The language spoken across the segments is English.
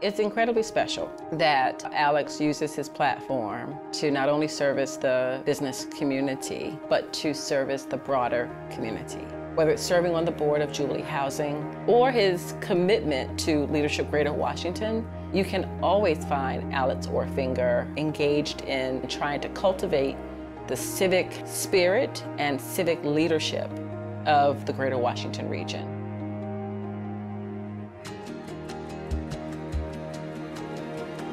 It's incredibly special that Alex uses his platform to not only service the business community, but to service the broader community. Whether it's serving on the board of Jubilee Housing or his commitment to Leadership Greater Washington, you can always find Alex Orfinger engaged in trying to cultivate the civic spirit and civic leadership of the Greater Washington region.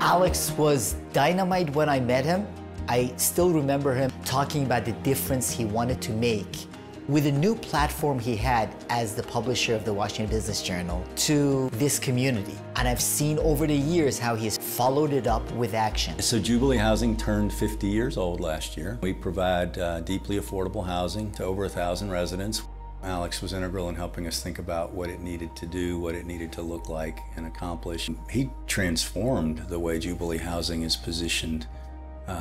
Alex was dynamite when I met him. I still remember him talking about the difference he wanted to make with the new platform he had as the publisher of the Washington Business Journal to this community. And I've seen over the years how he's followed it up with action. So Jubilee Housing turned 50 years old last year. We provide deeply affordable housing to over 1,000 residents. Alex was integral in helping us think about what it needed to do, what it needed to look like and accomplish. He transformed the way Jubilee Housing is positioned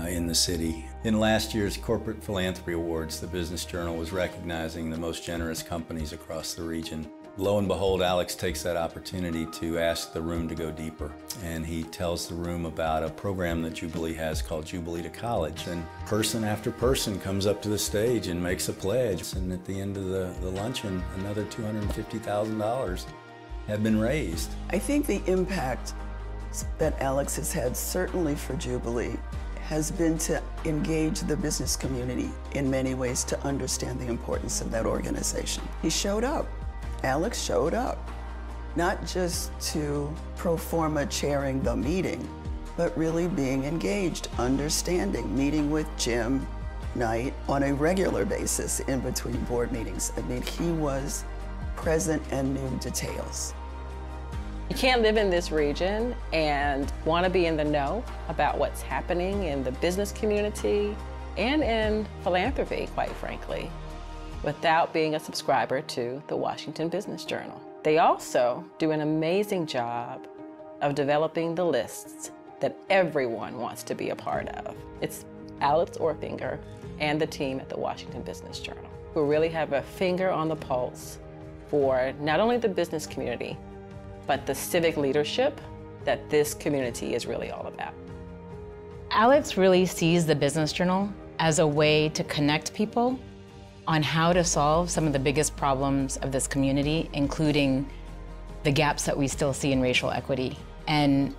in the city. In last year's Corporate Philanthropy Awards, the Business Journal was recognizing the most generous companies across the region. Lo and behold, Alex takes that opportunity to ask the room to go deeper. And he tells the room about a program that Jubilee has called Jubilee to College. And person after person comes up to the stage and makes a pledge. And at the end of the luncheon, another $250,000 had been raised. I think the impact that Alex has had, certainly for Jubilee, has been to engage the business community in many ways to understand the importance of that organization. He showed up. Alex showed up, not just to pro forma chairing the meeting, but really being engaged, understanding, meeting with Jim Knight on a regular basis in between board meetings. I mean, he was present and knew details. You can't live in this region and want to be in the know about what's happening in the business community and in philanthropy, quite frankly, without being a subscriber to the Washington Business Journal. They also do an amazing job of developing the lists that everyone wants to be a part of. It's Alex Orfinger and the team at the Washington Business Journal who really have a finger on the pulse for not only the business community, but the civic leadership that this community is really all about. Alex really sees the Business Journal as a way to connect people on how to solve some of the biggest problems of this community, including the gaps that we still see in racial equity. And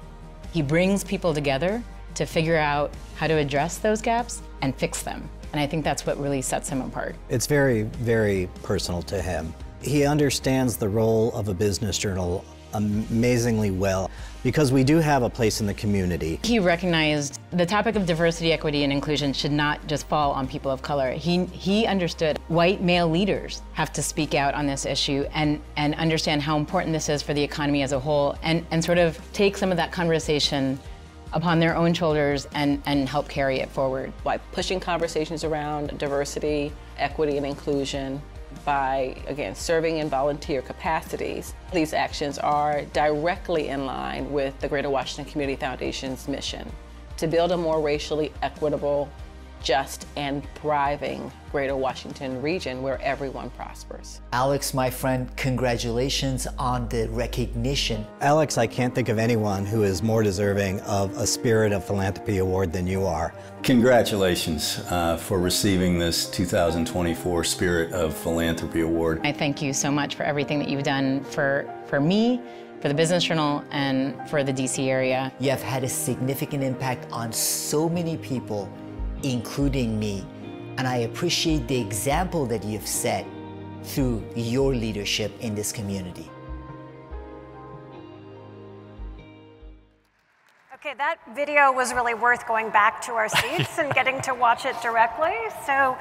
he brings people together to figure out how to address those gaps and fix them. And I think that's what really sets him apart. It's very, very personal to him. He understands the role of a business journal amazingly well, because we do have a place in the community. He recognized the topic of diversity, equity, and inclusion should not just fall on people of color. He understood white male leaders have to speak out on this issue and understand how important this is for the economy as a whole, and sort of take some of that conversation upon their own shoulders and help carry it forward. By pushing conversations around diversity, equity, and inclusion, by, again, serving in volunteer capacities. These actions are directly in line with the Greater Washington Community Foundation's mission to build a more racially equitable, just, and thriving Greater Washington region where everyone prospers. Alex, my friend, congratulations on the recognition. Alex, I can't think of anyone who is more deserving of a Spirit of Philanthropy award than you are. Congratulations for receiving this 2024 Spirit of Philanthropy Award. I thank you so much for everything that you've done for me, for the Business Journal, and for the DC area. You have had a significant impact on so many people, including me, and I appreciate the example that you've set through your leadership in this community. Okay, that video was really worth going back to our seats and getting to watch it directly. So,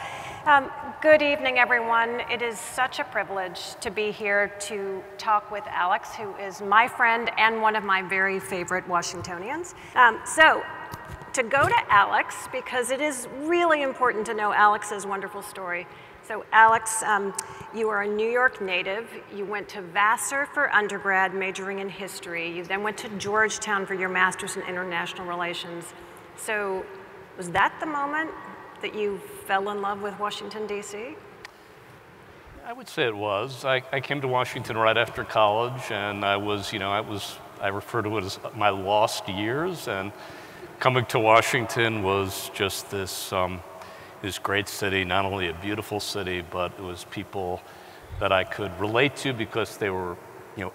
good evening, everyone. It is such a privilege to be here to talk with Alex, who is my friend and one of my very favorite Washingtonians. To go to Alex, because it is really important to know Alex's wonderful story. So Alex, you are a New York native. You went to Vassar for undergrad, majoring in history. You then went to Georgetown for your master's in international relations. So was that the moment that you fell in love with Washington, D.C.? I would say it was. I came to Washington right after college, and I was I refer to it as my lost years, and coming to Washington was just this great city, not only a beautiful city, but it was people that I could relate to because they were,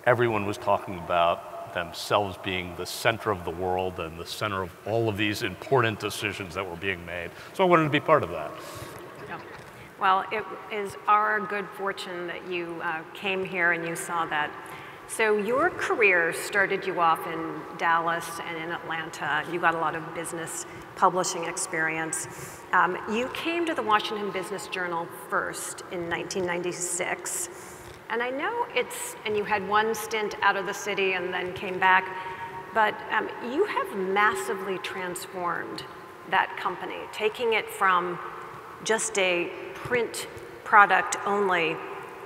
everyone was talking about themselves being the center of the world and the center of all of these important decisions that were being made. So I wanted to be part of that. Yeah. Well, it is our good fortune that you came here and you saw that. So your career started you off in Dallas and in Atlanta. You got a lot of business publishing experience. You came to the Washington Business Journal first in 1996. And I know and you had one stint out of the city and then came back, but you have massively transformed that company, taking it from just a print product only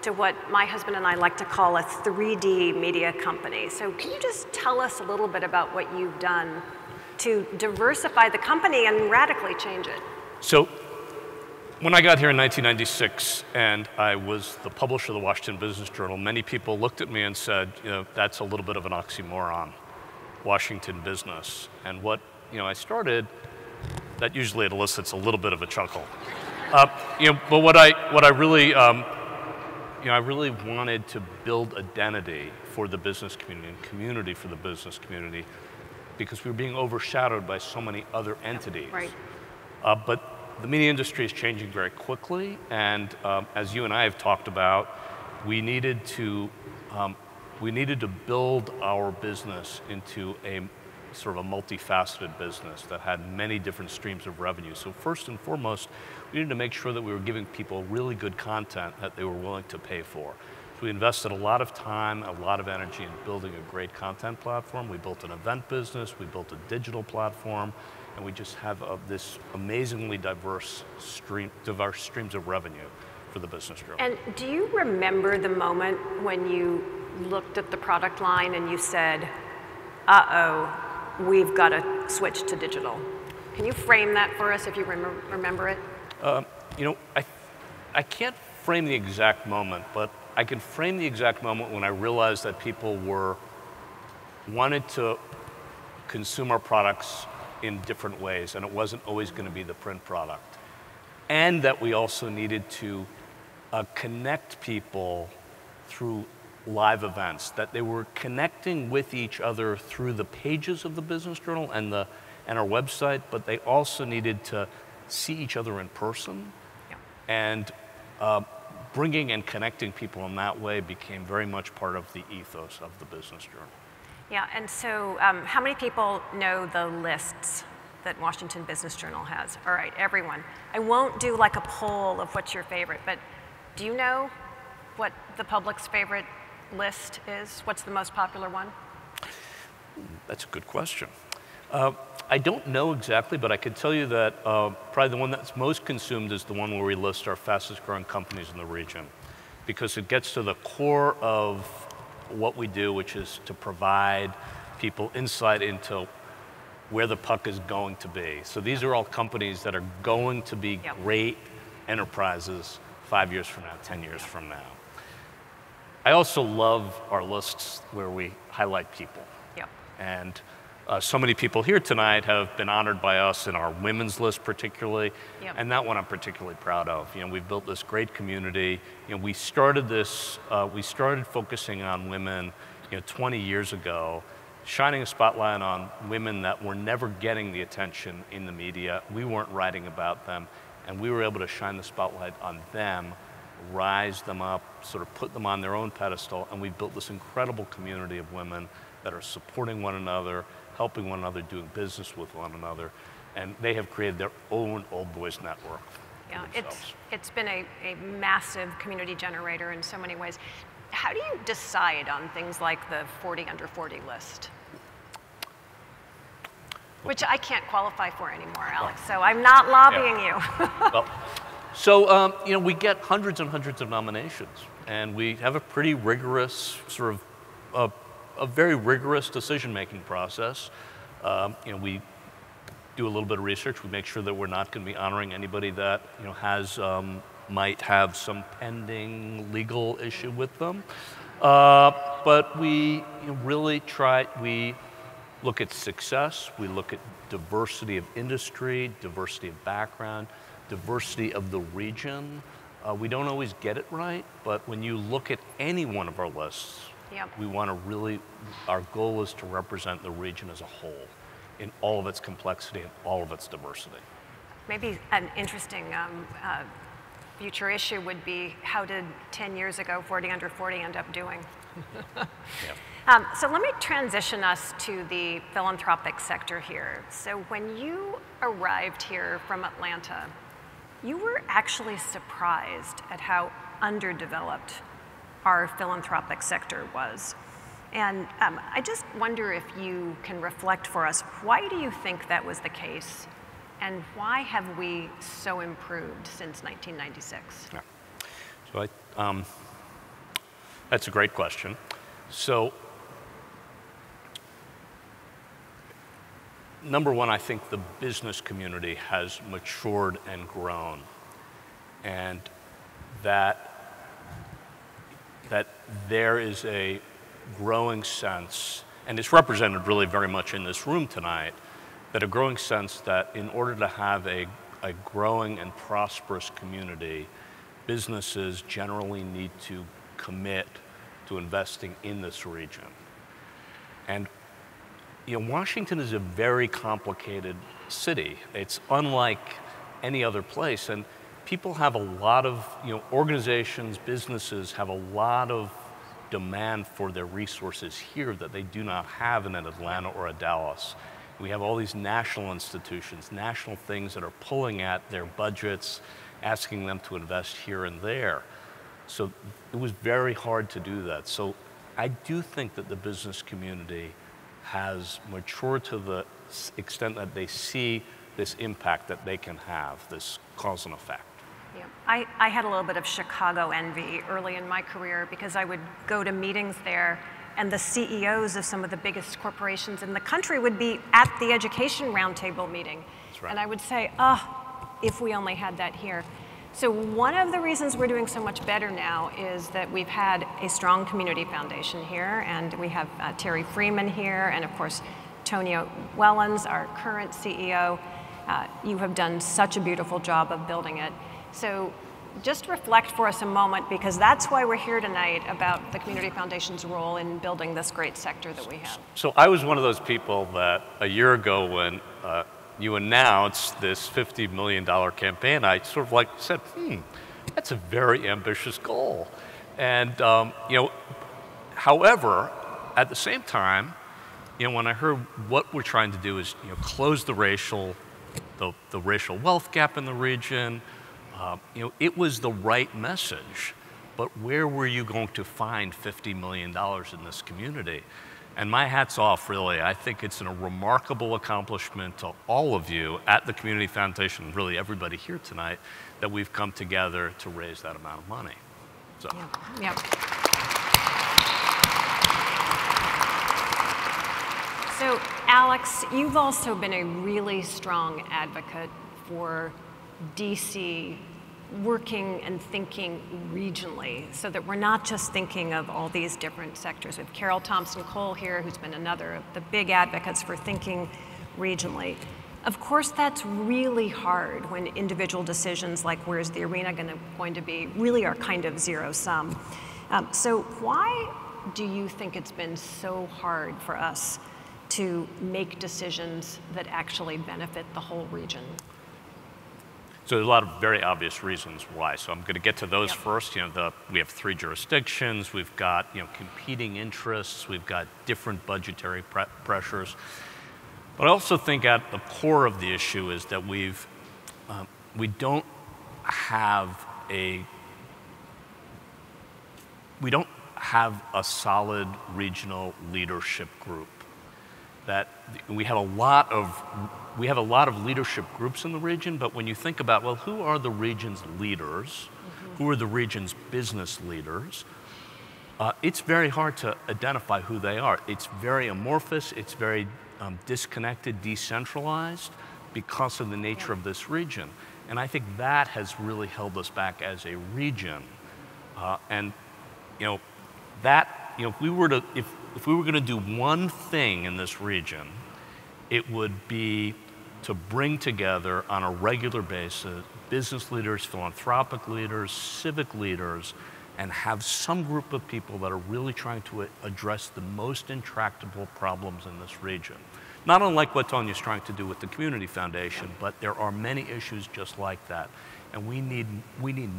to what my husband and I like to call a 3D media company. So can you just tell us a little bit about what you've done to diversify the company and radically change it? So when I got here in 1996 and I was the publisher of the Washington Business Journal, many people looked at me and said, that's a little bit of an oxymoron, Washington business. And what I started, that usually elicits a little bit of a chuckle. But what I really, I really wanted to build identity for the business community and community for the business community because we were being overshadowed by so many other entities. Right. But the media industry is changing very quickly, and as you and I have talked about, we needed to build our business into a sort of a multifaceted business that had many different streams of revenue. So first and foremost, we needed to make sure that we were giving people really good content that they were willing to pay for. So we invested a lot of time, a lot of energy in building a great content platform. We built an event business, we built a digital platform, and we just have this amazingly diverse streams of revenue for the Business Journal. And do you remember the moment when you looked at the product line and you said, uh-oh, we've got to switch to digital? Can you frame that for us if you remember it? I can't frame the exact moment, but I can frame the exact moment when I realized that people wanted to consume our products in different ways, and it wasn't always going to be the print product. And that we also needed to connect people through live events, that they were connecting with each other through the pages of the Business Journal and our website, but they also needed to see each other in person. Yeah. And bringing and connecting people in that way became very much part of the ethos of the Business Journal. Yeah, and so how many people know the lists that Washington Business Journal has? All right, everyone. I won't do like a poll of what's your favorite, but do you know what the public's favorite list is? What's the most popular one? That's a good question. I don't know exactly, but I can tell you that probably the one that's most consumed is the one where we list our fastest growing companies in the region, because it gets to the core of what we do, which is to provide people insight into where the puck is going to be. So these are all companies that are going to be great enterprises 5 years from now, 10 years from now. I also love our lists where we highlight people. Yep. And so many people here tonight have been honored by us in our women's list particularly, and that one I'm particularly proud of. We've built this great community. We started focusing on women 20 years ago, shining a spotlight on women that were never getting the attention in the media. We weren't writing about them, and we were able to shine the spotlight on them, rise them up, sort of put them on their own pedestal, and we built this incredible community of women that are supporting one another, helping one another, doing business with one another, and they have created their own Old Boys network. Yeah, it's been a massive community generator in so many ways. How do you decide on things like the 40 under 40 list? Which I can't qualify for anymore, Alex, so I'm not lobbying you. We get hundreds and hundreds of nominations, and we have a pretty rigorous sort of a very rigorous decision-making process. We do a little bit of research. We make sure that we're not going to be honoring anybody that might have some pending legal issue with them. But we really try, we look at success, we look at diversity of industry, diversity of background, diversity of the region. We don't always get it right, but when you look at any one of our lists, we want to really, our goal is to represent the region as a whole in all of its complexity and all of its diversity. Maybe an interesting future issue would be, how did 10 years ago 40 Under 40 end up doing? So let me transition us to the philanthropic sector here. So when you arrived here from Atlanta, you were actually surprised at how underdeveloped our philanthropic sector was. And I just wonder if you can reflect for us, why do you think that was the case? And why have we so improved since 1996? Yeah. So that's a great question. So, number one, I think the business community has matured and grown, and that there is a growing sense, and it's represented really very much in this room tonight, that a growing sense that in order to have a growing and prosperous community, businesses generally need to commit to investing in this region. And Washington is a very complicated city. It's unlike any other place, and people have a lot of, organizations, businesses have a lot of demand for their resources here that they do not have in an Atlanta or a Dallas. We have all these national institutions, national things that are pulling at their budgets, asking them to invest here and there. So it was very hard to do that. So I do think that the business community has matured to the extent that they see this impact that they can have, this cause and effect. Yeah. I had a little bit of Chicago envy early in my career, because I would go to meetings there and the CEOs of some of the biggest corporations in the country would be at the education roundtable meeting. That's right. And I would say, if we only had that here. So one of the reasons we're doing so much better now is that we've had a strong community foundation here, and we have Terry Freeman here, and of course, Tonya Wellens, our current CEO. You have done such a beautiful job of building it. So just reflect for us a moment, because that's why we're here tonight, about the Community Foundation's role in building this great sector that we have. So I was one of those people that a year ago when you announced this $50 million campaign, I sort of said, that's a very ambitious goal. And, however, at the same time, when I heard what we're trying to do is, close the racial wealth gap in the region, it was the right message, but where were you going to find $50 million in this community? And my hat's off, really. I think it's a remarkable accomplishment to all of you at the Community Foundation, really everybody here tonight, that we've come together to raise that amount of money. So. Yeah. So, Alex, you've also been a really strong advocate for DC working and thinking regionally, so that we're not just thinking of all these different sectors. With Carol Thompson-Cole here, who's been another of the big advocates for thinking regionally. Of course, that's really hard when individual decisions like where's the arena going to be really are kind of zero sum. So why do you think it's been so hard for us to make decisions that actually benefit the whole region? So there's a lot of very obvious reasons why. So I'm going to get to those first. We have 3 jurisdictions. We've got competing interests. We've got different budgetary pressures. But I also think at the core of the issue is that we don't have a solid regional leadership group. That we have a lot of leadership groups in the region, but when you think about, well, who are the region's leaders? Who are the region's business leaders? It's very hard to identify who they are. It's very amorphous, it's very disconnected, decentralized because of the nature of this region. And I think that has really held us back as a region. That if we were going to do one thing in this region, it would be to bring together on a regular basis business leaders, philanthropic leaders, civic leaders, and have some group of people that are really trying to address the most intractable problems in this region. Not unlike what Tonia's trying to do with the Community Foundation, but there are many issues just like that. And we need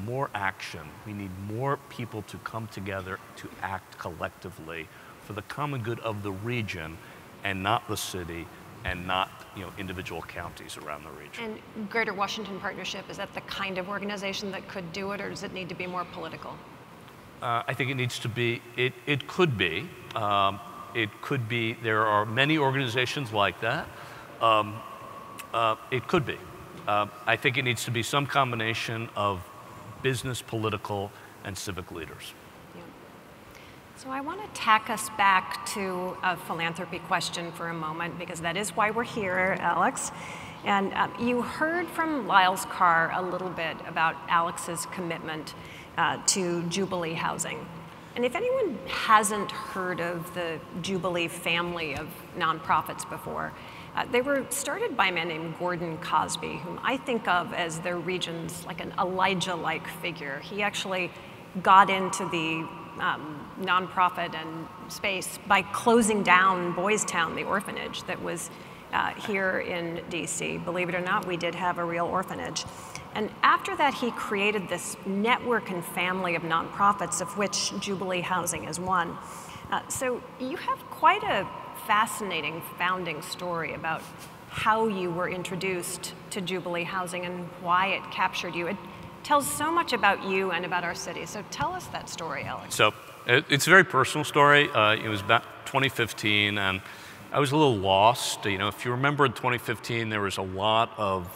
more action. We need more people to come together to act collectively for the common good of the region and not the city and not individual counties around the region. And Greater Washington Partnership, is that the kind of organization that could do it, or does it need to be more political? I think it needs to be, it could be. It could be, there are many organizations like that. It could be. I think it needs to be some combination of business, political, and civic leaders. Yeah. So I want to tack us back to a philanthropy question for a moment, because that is why we're here, Alex. And you heard from Lyle's Carr a little bit about Alex's commitment to Jubilee Housing. And if anyone hasn't heard of the Jubilee family of nonprofits before, they were started by a man named Gordon Cosby, whom I think of as their region's like an Elijah-like figure. He actually got into the nonprofit and space by closing down Boys Town, the orphanage that was here in DC. Believe it or not, we did have a real orphanage. And after that, he created this network and family of nonprofits, of which Jubilee Housing is one. So you have quite a fascinating founding story about how you were introduced to Jubilee Housing and why it captured you. It tells so much about you and about our city. So tell us that story, Alex. So it's a very personal story. It was about 2015, and I was a little lost. If you remember in 2015, there was a lot of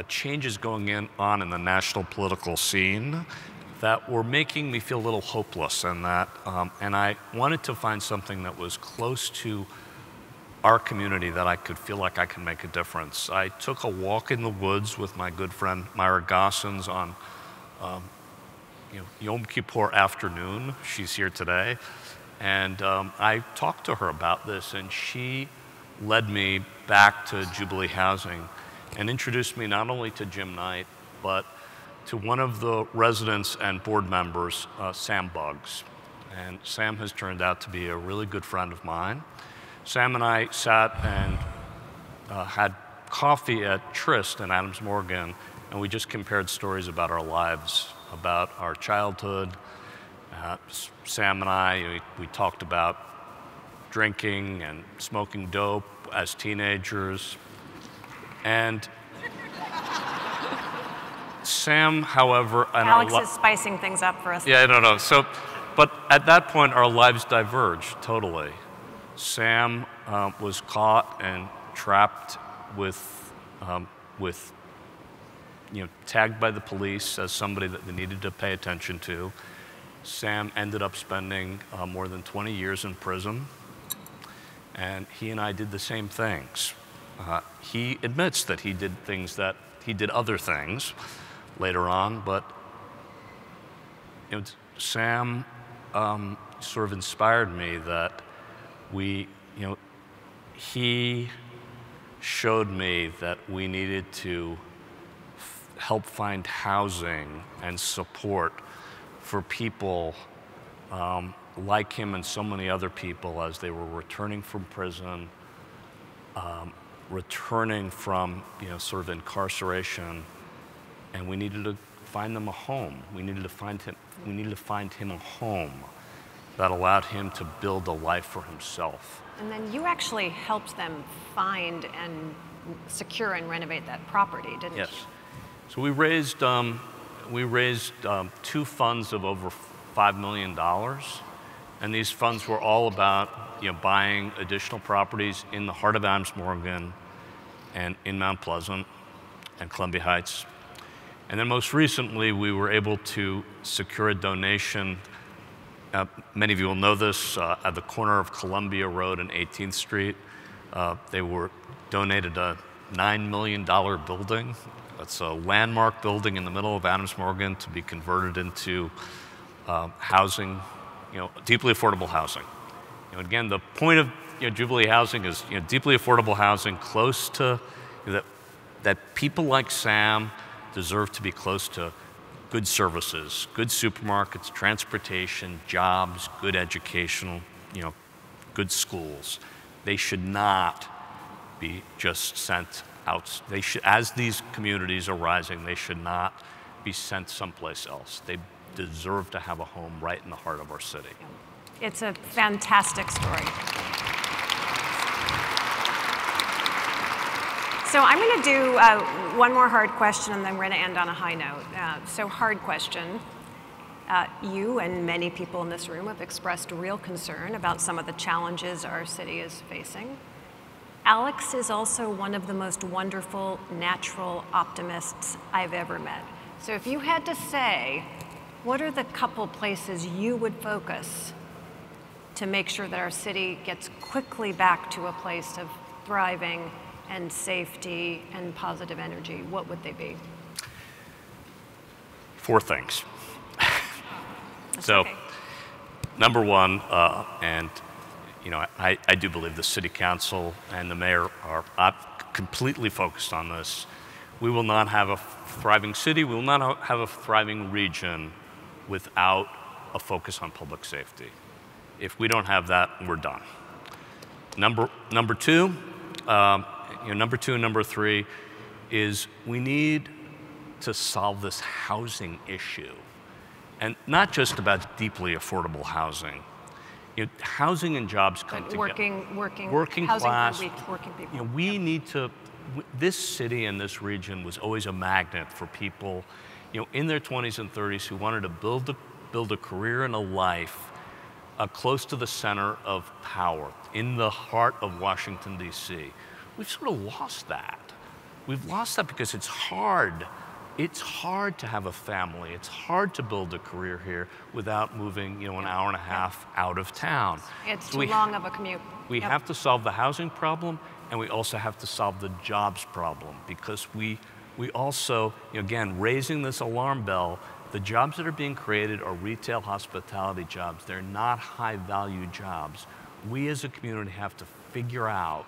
changes going on in the national political scene that were making me feel a little hopeless, and I wanted to find something that was close to our community that I could feel like I could make a difference. I took a walk in the woods with my good friend Myra Gossens on Yom Kippur afternoon. She's here today. And I talked to her about this, and she led me back to Jubilee Housing and introduced me not only to Jim Knight, but to one of the residents and board members, Sam Buggs. And Sam has turned out to be a really good friend of mine. Sam and I sat and had coffee at Tryst in Adams Morgan, and we just compared stories about our lives, about our childhood. Sam and I, we talked about drinking and smoking dope as teenagers. And Sam, however, and Alex is spicing things up for us. Yeah, I don't know. So, but at that point, our lives diverged totally. Sam was caught and trapped with tagged by the police as somebody that they needed to pay attention to. Sam ended up spending more than 20 years in prison, and he and I did the same things. He admits that he did other things later on, but Sam sort of inspired me that he showed me that we needed to help find housing and support for people like him and so many other people as they were returning from prison, returning from sort of incarceration, and we needed to find them a home. We needed to find him a home that allowed him to build a life for himself. And then you actually helped them find and secure and renovate that property, didn't you? Yes. So we raised two funds of over $5 million, and these funds were all about buying additional properties in the heart of Adams Morgan and in Mount Pleasant and Columbia Heights. And then most recently, we were able to secure a donation. Many of you will know this, at the corner of Columbia Road and 18th Street. They were donated a $9 million building. It's a landmark building in the middle of Adams Morgan to be converted into housing deeply affordable housing. Again, the point of Jubilee Housing is deeply affordable housing close to that people like Sam deserve to be close to good services, good supermarkets, transportation, jobs, good educational, good schools. They should not be just sent out. They should, as these communities are rising, they should not be sent someplace else. They deserve to have a home right in the heart of our city. It's a fantastic story. So I'm going to do one more hard question, and then we're going to end on a high note. So hard question. You and many people in this room have expressed real concern about some of the challenges our city is facing. Alex is also one of the most wonderful natural optimists I've ever met. So if you had to say, what are the couple places you would focus to make sure that our city gets quickly back to a place of thriving and safety and positive energy, what would they be? 4 things. So, okay. Number one, and I do believe the city council and the mayor are completely focused on this. We will not have a thriving city, we will not have a thriving region without a focus on public safety. If we don't have that, we're done. Number two and number 3 is we need to solve this housing issue. And not just about deeply affordable housing. Housing and jobs come together. Working housing class, for working people. We need to, this city and this region was always a magnet for people in their 20s and 30s who wanted to build a career and a life close to the center of power, in the heart of Washington, D.C. We've sort of lost that. We've lost that because it's hard. It's hard to have a family. It's hard to build a career here without moving, an hour and a half out of town. It's too long of a commute. We have to solve the housing problem, and we also have to solve the jobs problem, because we also, again, raising this alarm bell, the jobs that are being created are retail hospitality jobs. They're not high-value jobs. We as a community have to figure out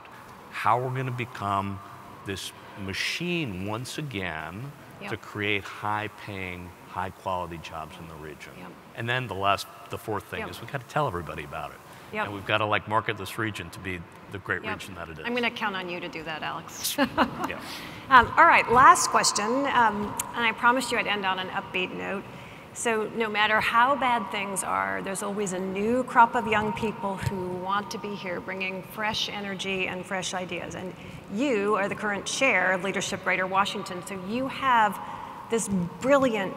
how we're going to become this machine once again to create high-paying, high-quality jobs in the region. And then the fourth thing is we've got to tell everybody about it. And we've got to market this region to be the great region that it is. I'm going to count on you to do that, Alex. All right, last question, and I promised you I'd end on an upbeat note. So no matter how bad things are, there's always a new crop of young people who want to be here, bringing fresh energy and fresh ideas. And you are the current chair of Leadership Greater Washington, so you have this brilliant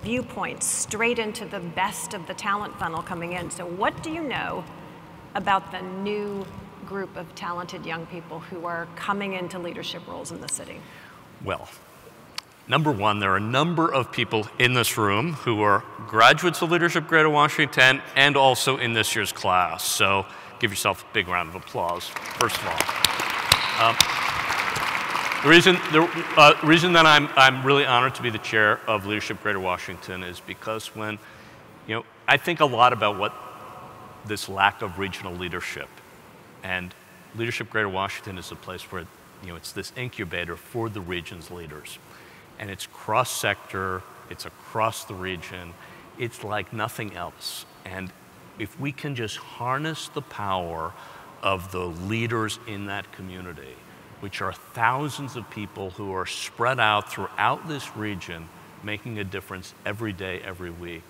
viewpoint straight into the best of the talent funnel coming in. So what do you know about the new group of talented young people who are coming into leadership roles in the city? Well, number one, there are a number of people in this room who are graduates of Leadership Greater Washington and also in this year's class. So give yourself a big round of applause, first of all. The reason that I'm really honored to be the chair of Leadership Greater Washington is because when, I think a lot about what this lack of regional leadership, and Leadership Greater Washington is a place where, it's this incubator for the region's leaders. And it's cross-sector, it's across the region, it's like nothing else. And if we can just harness the power of the leaders in that community, which are thousands of people who are spread out throughout this region, making a difference every day, every week,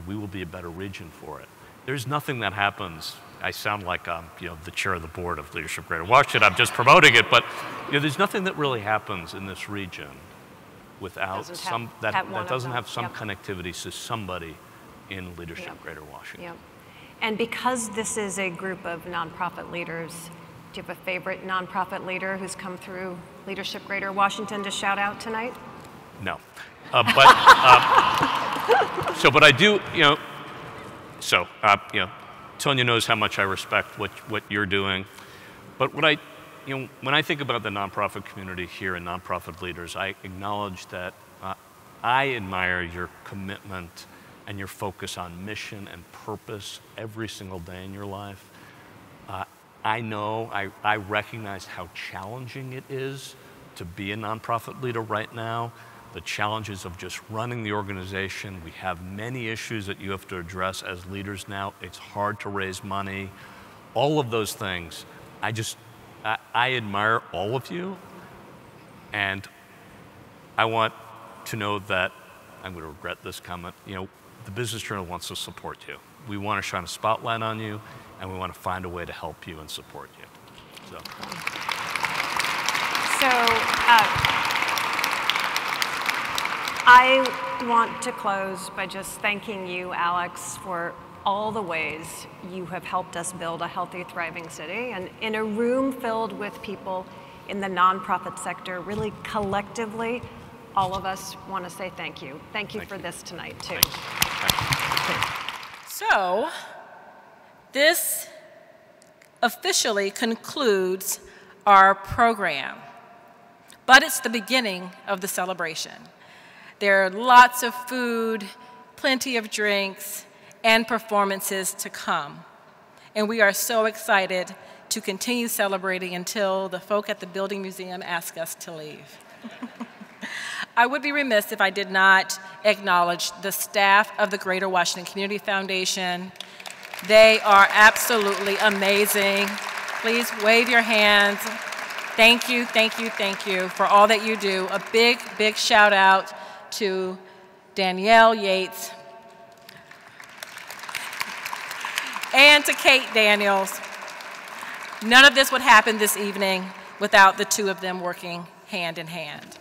we will be a better region for it. There's nothing that happens. I sound like the chair of the board of Leadership Greater Washington. I'm just promoting it, but there's nothing that really happens in this region without that doesn't have some connectivity to somebody in Leadership Greater Washington. And because this is a group of nonprofit leaders, do you have a favorite nonprofit leader who's come through Leadership Greater Washington to shout out tonight? No, but I do. Tonya knows how much I respect what you're doing, but when I think about the nonprofit community here and nonprofit leaders, I acknowledge that I admire your commitment and your focus on mission and purpose every single day in your life. I recognize how challenging it is to be a nonprofit leader right now, the challenges of just running the organization. We have many issues that you have to address as leaders now. It's hard to raise money, all of those things. I admire all of you, and I want to know that, I'm going to regret this comment, the Business Journal wants to support you. We want to shine a spotlight on you, and we want to find a way to help you and support you. So I want to close by just thanking you, Alex, for all the ways you have helped us build a healthy, thriving city. And in a room filled with people in the nonprofit sector, really collectively, all of us want to say thank you. Thank you for this tonight, too. So, this officially concludes our program, but it's the beginning of the celebration. There are lots of food, plenty of drinks, and performances to come. And we are so excited to continue celebrating until the folk at the Building Museum ask us to leave. I would be remiss if I did not acknowledge the staff of the Greater Washington Community Foundation. They are absolutely amazing. Please wave your hands. Thank you, thank you, thank you for all that you do. A big, big shout out to Danielle Yates and to Kate Daniels. None of this would happen this evening without the two of them working hand in hand.